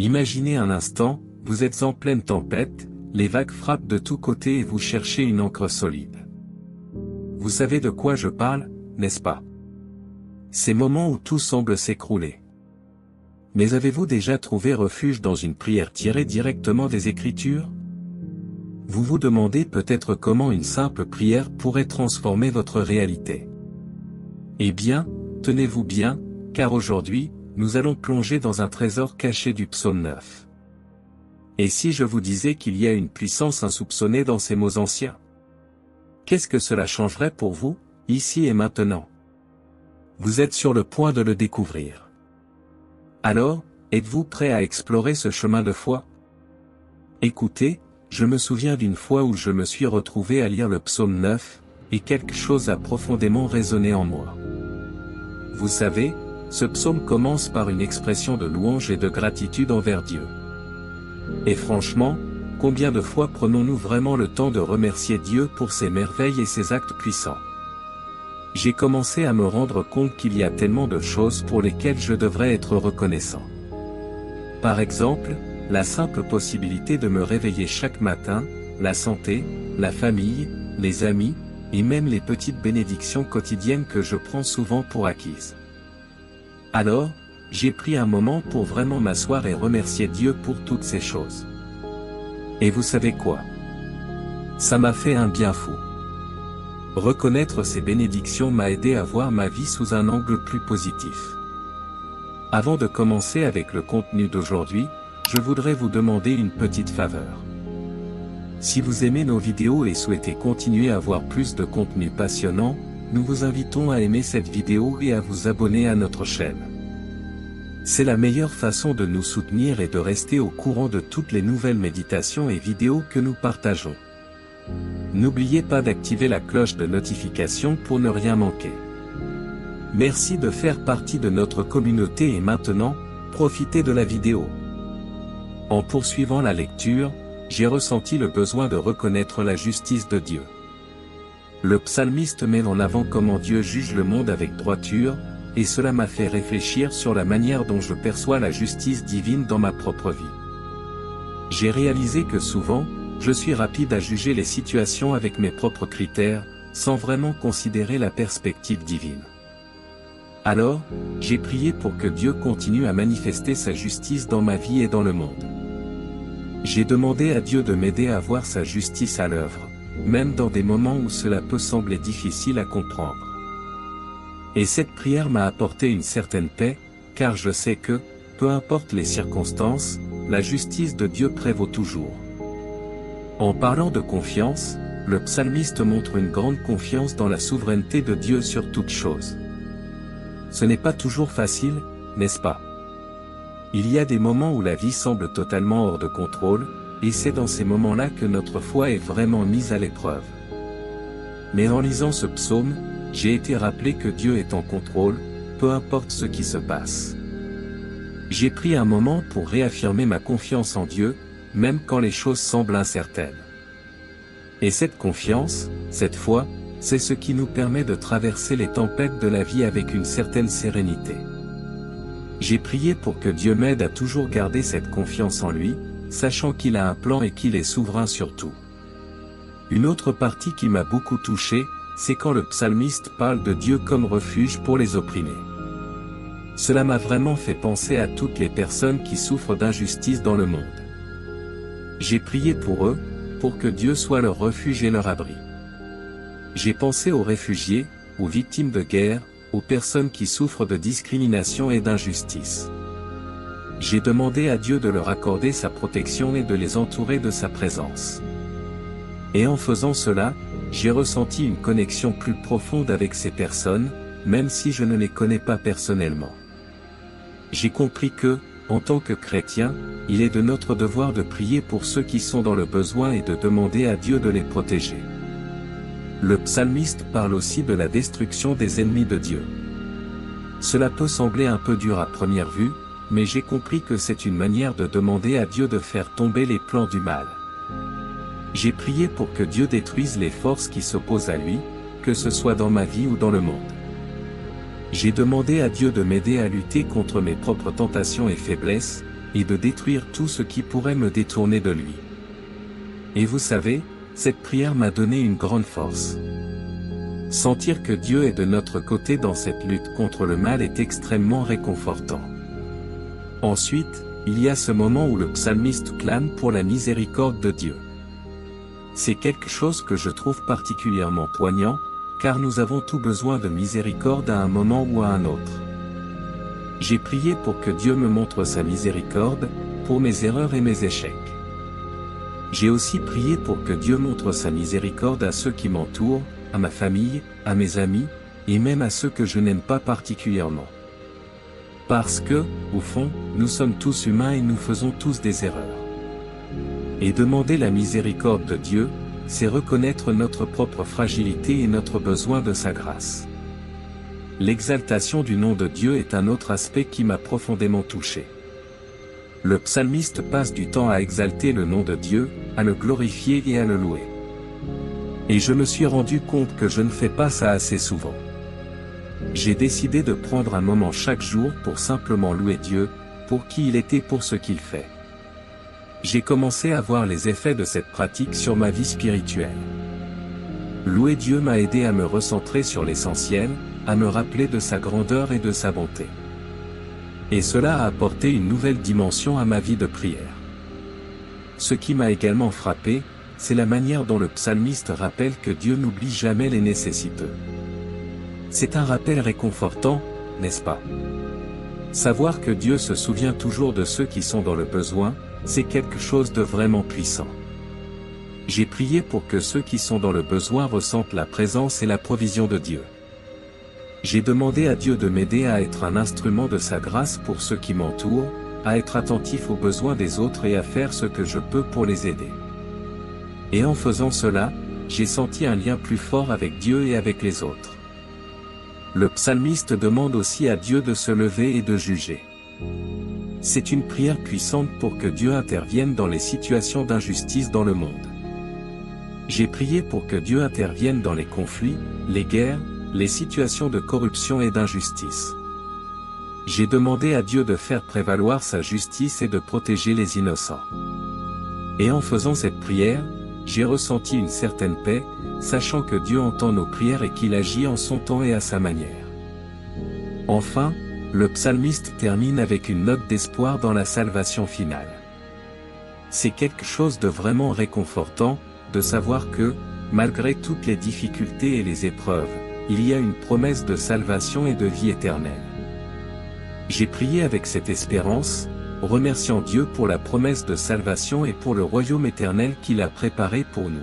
Imaginez un instant, vous êtes en pleine tempête, les vagues frappent de tous côtés et vous cherchez une ancre solide. Vous savez de quoi je parle, n'est-ce pas? Ces moments où tout semble s'écrouler. Mais avez-vous déjà trouvé refuge dans une prière tirée directement des Écritures? Vous vous demandez peut-être comment une simple prière pourrait transformer votre réalité. Eh bien, tenez-vous bien, car aujourd'hui, nous allons plonger dans un trésor caché du psaume 9. Et si je vous disais qu'il y a une puissance insoupçonnée dans ces mots anciens? Qu'est-ce que cela changerait pour vous, ici et maintenant? Vous êtes sur le point de le découvrir. Alors, êtes-vous prêt à explorer ce chemin de foi? Écoutez, je me souviens d'une fois où je me suis retrouvé à lire le psaume 9, et quelque chose a profondément résonné en moi. Vous savez, ce psaume commence par une expression de louange et de gratitude envers Dieu. Et franchement, combien de fois prenons-nous vraiment le temps de remercier Dieu pour ses merveilles et ses actes puissants? J'ai commencé à me rendre compte qu'il y a tellement de choses pour lesquelles je devrais être reconnaissant. Par exemple, la simple possibilité de me réveiller chaque matin, la santé, la famille, les amis, et même les petites bénédictions quotidiennes que je prends souvent pour acquises. Alors, j'ai pris un moment pour vraiment m'asseoir et remercier Dieu pour toutes ces choses. Et vous savez quoi? Ça m'a fait un bien fou. Reconnaître ces bénédictions m'a aidé à voir ma vie sous un angle plus positif. Avant de commencer avec le contenu d'aujourd'hui, je voudrais vous demander une petite faveur. Si vous aimez nos vidéos et souhaitez continuer à voir plus de contenu passionnant, nous vous invitons à aimer cette vidéo et à vous abonner à notre chaîne. C'est la meilleure façon de nous soutenir et de rester au courant de toutes les nouvelles méditations et vidéos que nous partageons. N'oubliez pas d'activer la cloche de notification pour ne rien manquer. Merci de faire partie de notre communauté et maintenant, profitez de la vidéo. En poursuivant la lecture, j'ai ressenti le besoin de reconnaître la justice de Dieu. Le psalmiste met en avant comment Dieu juge le monde avec droiture, et cela m'a fait réfléchir sur la manière dont je perçois la justice divine dans ma propre vie. J'ai réalisé que souvent, je suis rapide à juger les situations avec mes propres critères, sans vraiment considérer la perspective divine. Alors, j'ai prié pour que Dieu continue à manifester sa justice dans ma vie et dans le monde. J'ai demandé à Dieu de m'aider à voir sa justice à l'œuvre, même dans des moments où cela peut sembler difficile à comprendre. Et cette prière m'a apporté une certaine paix, car je sais que, peu importe les circonstances, la justice de Dieu prévaut toujours. En parlant de confiance, le psalmiste montre une grande confiance dans la souveraineté de Dieu sur toute chose. Ce n'est pas toujours facile, n'est-ce pas? Il y a des moments où la vie semble totalement hors de contrôle, et c'est dans ces moments-là que notre foi est vraiment mise à l'épreuve. Mais en lisant ce psaume, j'ai été rappelé que Dieu est en contrôle, peu importe ce qui se passe. J'ai pris un moment pour réaffirmer ma confiance en Dieu, même quand les choses semblent incertaines. Et cette confiance, cette foi, c'est ce qui nous permet de traverser les tempêtes de la vie avec une certaine sérénité. J'ai prié pour que Dieu m'aide à toujours garder cette confiance en lui, sachant qu'il a un plan et qu'il est souverain sur tout. Une autre partie qui m'a beaucoup touché, c'est quand le psalmiste parle de Dieu comme refuge pour les opprimés. Cela m'a vraiment fait penser à toutes les personnes qui souffrent d'injustice dans le monde. J'ai prié pour eux, pour que Dieu soit leur refuge et leur abri. J'ai pensé aux réfugiés, aux victimes de guerre, aux personnes qui souffrent de discrimination et d'injustice. J'ai demandé à Dieu de leur accorder sa protection et de les entourer de sa présence. Et en faisant cela, j'ai ressenti une connexion plus profonde avec ces personnes, même si je ne les connais pas personnellement. J'ai compris que, en tant que chrétien, il est de notre devoir de prier pour ceux qui sont dans le besoin et de demander à Dieu de les protéger. Le psalmiste parle aussi de la destruction des ennemis de Dieu. Cela peut sembler un peu dur à première vue, mais j'ai compris que c'est une manière de demander à Dieu de faire tomber les plans du mal. J'ai prié pour que Dieu détruise les forces qui s'opposent à lui, que ce soit dans ma vie ou dans le monde. J'ai demandé à Dieu de m'aider à lutter contre mes propres tentations et faiblesses, et de détruire tout ce qui pourrait me détourner de lui. Et vous savez, cette prière m'a donné une grande force. Sentir que Dieu est de notre côté dans cette lutte contre le mal est extrêmement réconfortant. Ensuite, il y a ce moment où le psalmiste clame pour la miséricorde de Dieu. C'est quelque chose que je trouve particulièrement poignant, car nous avons tous besoin de miséricorde à un moment ou à un autre. J'ai prié pour que Dieu me montre sa miséricorde, pour mes erreurs et mes échecs. J'ai aussi prié pour que Dieu montre sa miséricorde à ceux qui m'entourent, à ma famille, à mes amis, et même à ceux que je n'aime pas particulièrement. Parce que, au fond, nous sommes tous humains et nous faisons tous des erreurs. Et demander la miséricorde de Dieu, c'est reconnaître notre propre fragilité et notre besoin de sa grâce. L'exaltation du nom de Dieu est un autre aspect qui m'a profondément touché. Le psalmiste passe du temps à exalter le nom de Dieu, à le glorifier et à le louer. Et je me suis rendu compte que je ne fais pas ça assez souvent. J'ai décidé de prendre un moment chaque jour pour simplement louer Dieu, pour qui il est et pour ce qu'il fait. J'ai commencé à voir les effets de cette pratique sur ma vie spirituelle. Louer Dieu m'a aidé à me recentrer sur l'essentiel, à me rappeler de sa grandeur et de sa bonté. Et cela a apporté une nouvelle dimension à ma vie de prière. Ce qui m'a également frappé, c'est la manière dont le psalmiste rappelle que Dieu n'oublie jamais les nécessiteux. C'est un rappel réconfortant, n'est-ce pas? Savoir que Dieu se souvient toujours de ceux qui sont dans le besoin, c'est quelque chose de vraiment puissant. J'ai prié pour que ceux qui sont dans le besoin ressentent la présence et la provision de Dieu. J'ai demandé à Dieu de m'aider à être un instrument de sa grâce pour ceux qui m'entourent, à être attentif aux besoins des autres et à faire ce que je peux pour les aider. Et en faisant cela, j'ai senti un lien plus fort avec Dieu et avec les autres. Le psalmiste demande aussi à Dieu de se lever et de juger. C'est une prière puissante pour que Dieu intervienne dans les situations d'injustice dans le monde. J'ai prié pour que Dieu intervienne dans les conflits, les guerres, les situations de corruption et d'injustice. J'ai demandé à Dieu de faire prévaloir sa justice et de protéger les innocents. Et en faisant cette prière, j'ai ressenti une certaine paix, sachant que Dieu entend nos prières et qu'il agit en son temps et à sa manière. Enfin, le psalmiste termine avec une note d'espoir dans la salvation finale. C'est quelque chose de vraiment réconfortant, de savoir que, malgré toutes les difficultés et les épreuves, il y a une promesse de salvation et de vie éternelle. J'ai prié avec cette espérance, remerciant Dieu pour la promesse de salvation et pour le royaume éternel qu'il a préparé pour nous.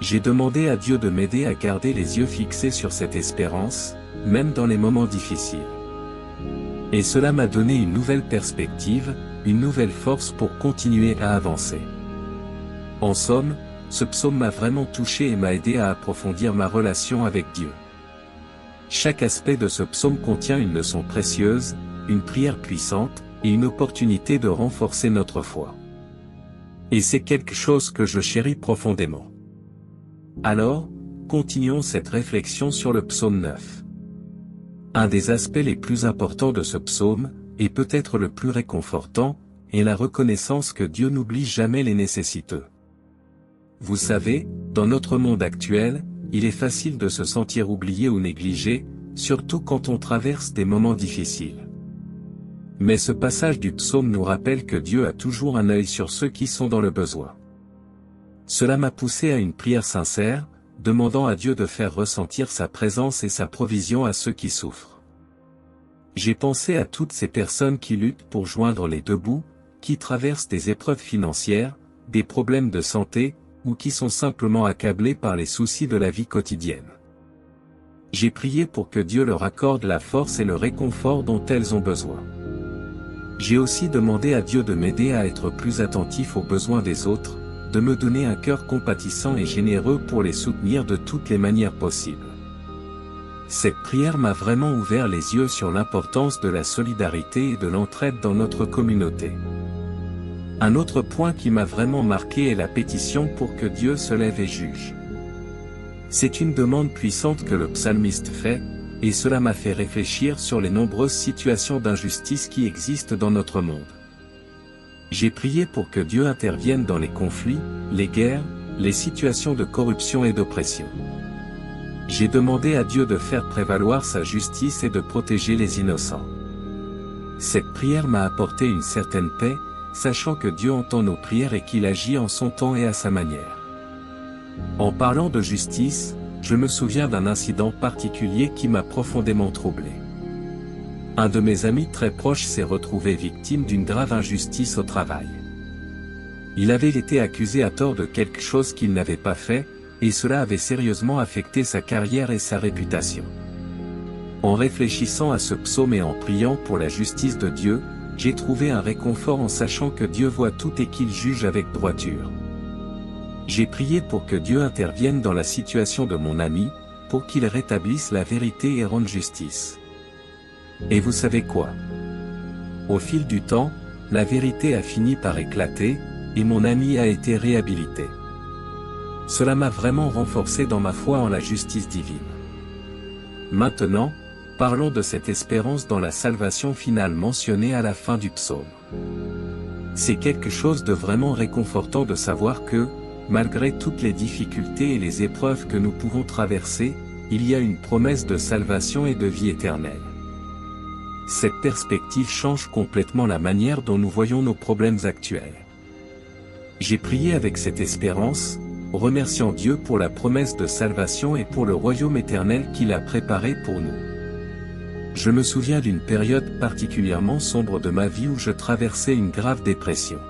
J'ai demandé à Dieu de m'aider à garder les yeux fixés sur cette espérance, même dans les moments difficiles. Et cela m'a donné une nouvelle perspective, une nouvelle force pour continuer à avancer. En somme, ce psaume m'a vraiment touché et m'a aidé à approfondir ma relation avec Dieu. Chaque aspect de ce psaume contient une leçon précieuse, une prière puissante, et une opportunité de renforcer notre foi. Et c'est quelque chose que je chéris profondément. Alors, continuons cette réflexion sur le psaume 9. Un des aspects les plus importants de ce psaume, et peut-être le plus réconfortant, est la reconnaissance que Dieu n'oublie jamais les nécessiteux. Vous savez, dans notre monde actuel, il est facile de se sentir oublié ou négligé, surtout quand on traverse des moments difficiles. Mais ce passage du psaume nous rappelle que Dieu a toujours un œil sur ceux qui sont dans le besoin. Cela m'a poussé à une prière sincère, demandant à Dieu de faire ressentir sa présence et sa provision à ceux qui souffrent. J'ai pensé à toutes ces personnes qui luttent pour joindre les deux bouts, qui traversent des épreuves financières, des problèmes de santé, ou qui sont simplement accablés par les soucis de la vie quotidienne. J'ai prié pour que Dieu leur accorde la force et le réconfort dont elles ont besoin. J'ai aussi demandé à Dieu de m'aider à être plus attentif aux besoins des autres, de me donner un cœur compatissant et généreux pour les soutenir de toutes les manières possibles. Cette prière m'a vraiment ouvert les yeux sur l'importance de la solidarité et de l'entraide dans notre communauté. Un autre point qui m'a vraiment marqué est la pétition pour que Dieu se lève et juge. C'est une demande puissante que le psalmiste fait, et cela m'a fait réfléchir sur les nombreuses situations d'injustice qui existent dans notre monde. J'ai prié pour que Dieu intervienne dans les conflits, les guerres, les situations de corruption et d'oppression. J'ai demandé à Dieu de faire prévaloir sa justice et de protéger les innocents. Cette prière m'a apporté une certaine paix, sachant que Dieu entend nos prières et qu'il agit en son temps et à sa manière. En parlant de justice, je me souviens d'un incident particulier qui m'a profondément troublé. Un de mes amis très proches s'est retrouvé victime d'une grave injustice au travail. Il avait été accusé à tort de quelque chose qu'il n'avait pas fait, et cela avait sérieusement affecté sa carrière et sa réputation. En réfléchissant à ce psaume et en priant pour la justice de Dieu, j'ai trouvé un réconfort en sachant que Dieu voit tout et qu'il juge avec droiture. J'ai prié pour que Dieu intervienne dans la situation de mon ami, pour qu'il rétablisse la vérité et rende justice. Et vous savez quoi? Au fil du temps, la vérité a fini par éclater, et mon ami a été réhabilité. Cela m'a vraiment renforcé dans ma foi en la justice divine. Maintenant, parlons de cette espérance dans la salvation finale mentionnée à la fin du psaume. C'est quelque chose de vraiment réconfortant de savoir que, malgré toutes les difficultés et les épreuves que nous pouvons traverser, il y a une promesse de salvation et de vie éternelle. Cette perspective change complètement la manière dont nous voyons nos problèmes actuels. J'ai prié avec cette espérance, remerciant Dieu pour la promesse de salvation et pour le royaume éternel qu'il a préparé pour nous. Je me souviens d'une période particulièrement sombre de ma vie où je traversais une grave dépression.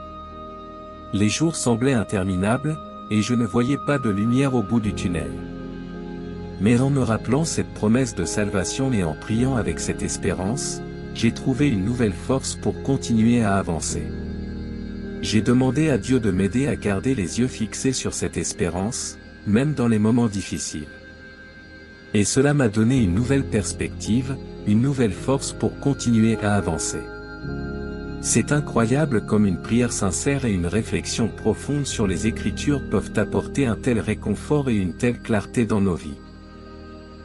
Les jours semblaient interminables, et je ne voyais pas de lumière au bout du tunnel. Mais en me rappelant cette promesse de salvation et en priant avec cette espérance, j'ai trouvé une nouvelle force pour continuer à avancer. J'ai demandé à Dieu de m'aider à garder les yeux fixés sur cette espérance, même dans les moments difficiles. Et cela m'a donné une nouvelle perspective, une nouvelle force pour continuer à avancer. C'est incroyable comme une prière sincère et une réflexion profonde sur les Écritures peuvent apporter un tel réconfort et une telle clarté dans nos vies.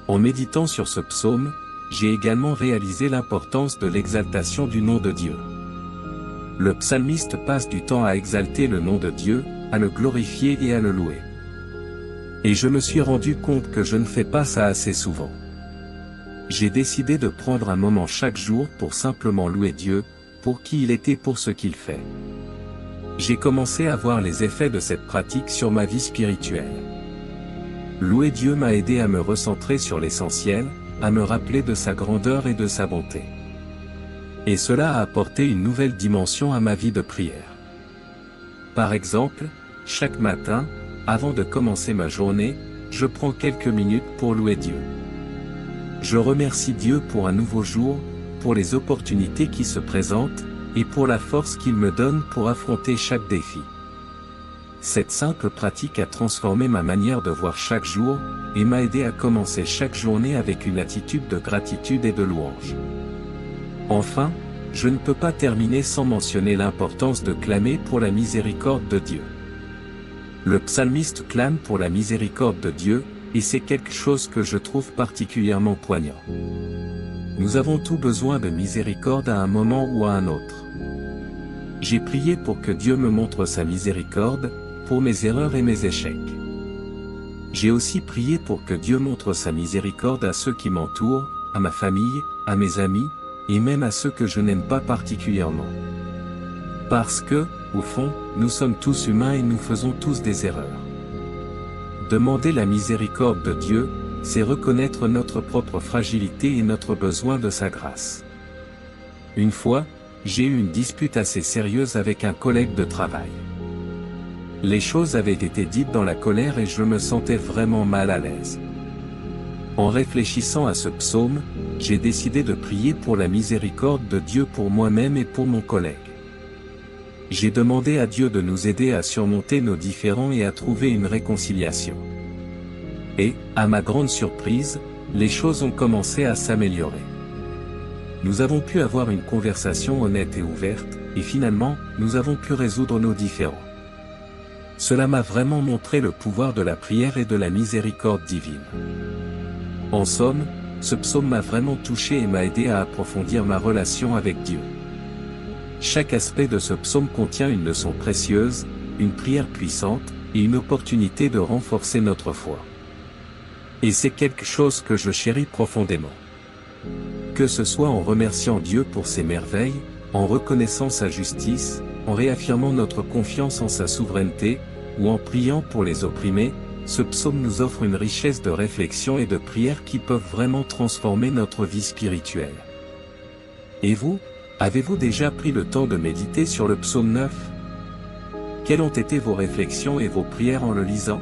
En méditant sur ce psaume, j'ai également réalisé l'importance de l'exaltation du nom de Dieu. Le psalmiste passe du temps à exalter le nom de Dieu, à le glorifier et à le louer. Et je me suis rendu compte que je ne fais pas ça assez souvent. J'ai décidé de prendre un moment chaque jour pour simplement louer Dieu, pour qui il était pour ce qu'il fait. J'ai commencé à voir les effets de cette pratique sur ma vie spirituelle. Louer Dieu m'a aidé à me recentrer sur l'essentiel, à me rappeler de sa grandeur et de sa bonté. Et cela a apporté une nouvelle dimension à ma vie de prière. Par exemple, chaque matin, avant de commencer ma journée, je prends quelques minutes pour louer Dieu. Je remercie Dieu pour un nouveau jour, pour les opportunités qui se présentent, et pour la force qu'il me donne pour affronter chaque défi. Cette simple pratique a transformé ma manière de voir chaque jour, et m'a aidé à commencer chaque journée avec une attitude de gratitude et de louange. Enfin, je ne peux pas terminer sans mentionner l'importance de clamer pour la miséricorde de Dieu. Le psalmiste clame pour la miséricorde de Dieu, et c'est quelque chose que je trouve particulièrement poignant. Nous avons tous besoin de miséricorde à un moment ou à un autre. J'ai prié pour que Dieu me montre sa miséricorde, pour mes erreurs et mes échecs. J'ai aussi prié pour que Dieu montre sa miséricorde à ceux qui m'entourent, à ma famille, à mes amis, et même à ceux que je n'aime pas particulièrement. Parce que, au fond, nous sommes tous humains et nous faisons tous des erreurs. Demander la miséricorde de Dieu, c'est reconnaître notre propre fragilité et notre besoin de sa grâce. Une fois, j'ai eu une dispute assez sérieuse avec un collègue de travail. Les choses avaient été dites dans la colère et je me sentais vraiment mal à l'aise. En réfléchissant à ce psaume, j'ai décidé de prier pour la miséricorde de Dieu pour moi-même et pour mon collègue. J'ai demandé à Dieu de nous aider à surmonter nos différends et à trouver une réconciliation. Et, à ma grande surprise, les choses ont commencé à s'améliorer. Nous avons pu avoir une conversation honnête et ouverte, et finalement, nous avons pu résoudre nos différends. Cela m'a vraiment montré le pouvoir de la prière et de la miséricorde divine. En somme, ce psaume m'a vraiment touché et m'a aidé à approfondir ma relation avec Dieu. Chaque aspect de ce psaume contient une leçon précieuse, une prière puissante, et une opportunité de renforcer notre foi. Et c'est quelque chose que je chéris profondément. Que ce soit en remerciant Dieu pour ses merveilles, en reconnaissant sa justice, en réaffirmant notre confiance en sa souveraineté, ou en priant pour les opprimés, ce psaume nous offre une richesse de réflexion et de prière qui peuvent vraiment transformer notre vie spirituelle. Et vous, avez-vous déjà pris le temps de méditer sur le psaume 9? Quelles ont été vos réflexions et vos prières en le lisant?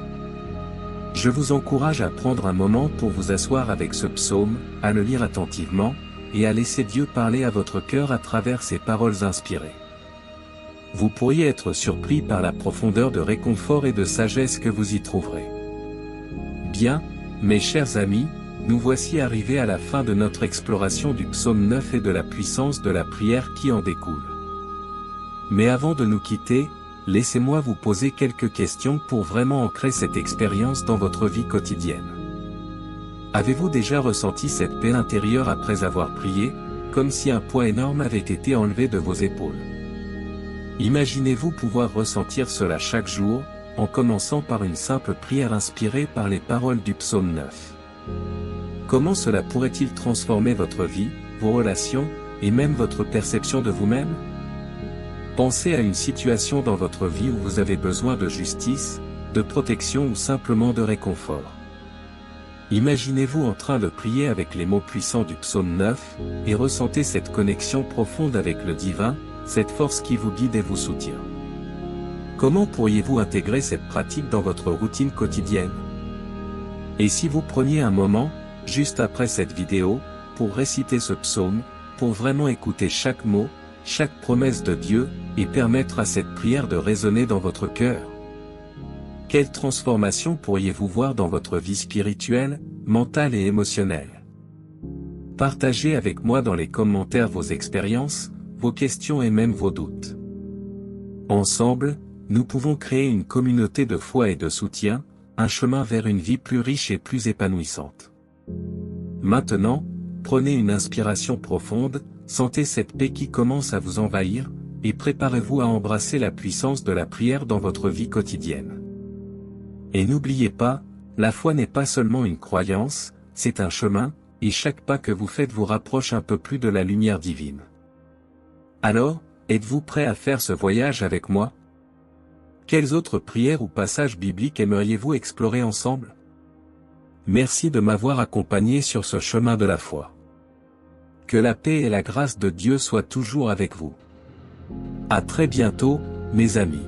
Je vous encourage à prendre un moment pour vous asseoir avec ce psaume, à le lire attentivement, et à laisser Dieu parler à votre cœur à travers ses paroles inspirées. Vous pourriez être surpris par la profondeur de réconfort et de sagesse que vous y trouverez. Bien, mes chers amis, nous voici arrivés à la fin de notre exploration du psaume 9 et de la puissance de la prière qui en découle. Mais avant de nous quitter, laissez-moi vous poser quelques questions pour vraiment ancrer cette expérience dans votre vie quotidienne. Avez-vous déjà ressenti cette paix intérieure après avoir prié, comme si un poids énorme avait été enlevé de vos épaules? Imaginez-vous pouvoir ressentir cela chaque jour, en commençant par une simple prière inspirée par les paroles du psaume 9. Comment cela pourrait-il transformer votre vie, vos relations, et même votre perception de vous-même? Pensez à une situation dans votre vie où vous avez besoin de justice, de protection ou simplement de réconfort. Imaginez-vous en train de prier avec les mots puissants du psaume 9, et ressentez cette connexion profonde avec le divin, cette force qui vous guide et vous soutient. Comment pourriez-vous intégrer cette pratique dans votre routine quotidienne? Et si vous preniez un moment, juste après cette vidéo, pour réciter ce psaume, pour vraiment écouter chaque mot, chaque promesse de Dieu, et permettre à cette prière de résonner dans votre cœur? Quelle transformation pourriez-vous voir dans votre vie spirituelle, mentale et émotionnelle? Partagez avec moi dans les commentaires vos expériences, vos questions et même vos doutes. Ensemble, nous pouvons créer une communauté de foi et de soutien, un chemin vers une vie plus riche et plus épanouissante. Maintenant, prenez une inspiration profonde, sentez cette paix qui commence à vous envahir, et préparez-vous à embrasser la puissance de la prière dans votre vie quotidienne. Et n'oubliez pas, la foi n'est pas seulement une croyance, c'est un chemin, et chaque pas que vous faites vous rapproche un peu plus de la lumière divine. Alors, êtes-vous prêt à faire ce voyage avec moi? Quelles autres prières ou passages bibliques aimeriez-vous explorer ensemble? Merci de m'avoir accompagné sur ce chemin de la foi. Que la paix et la grâce de Dieu soient toujours avec vous. À très bientôt, mes amis.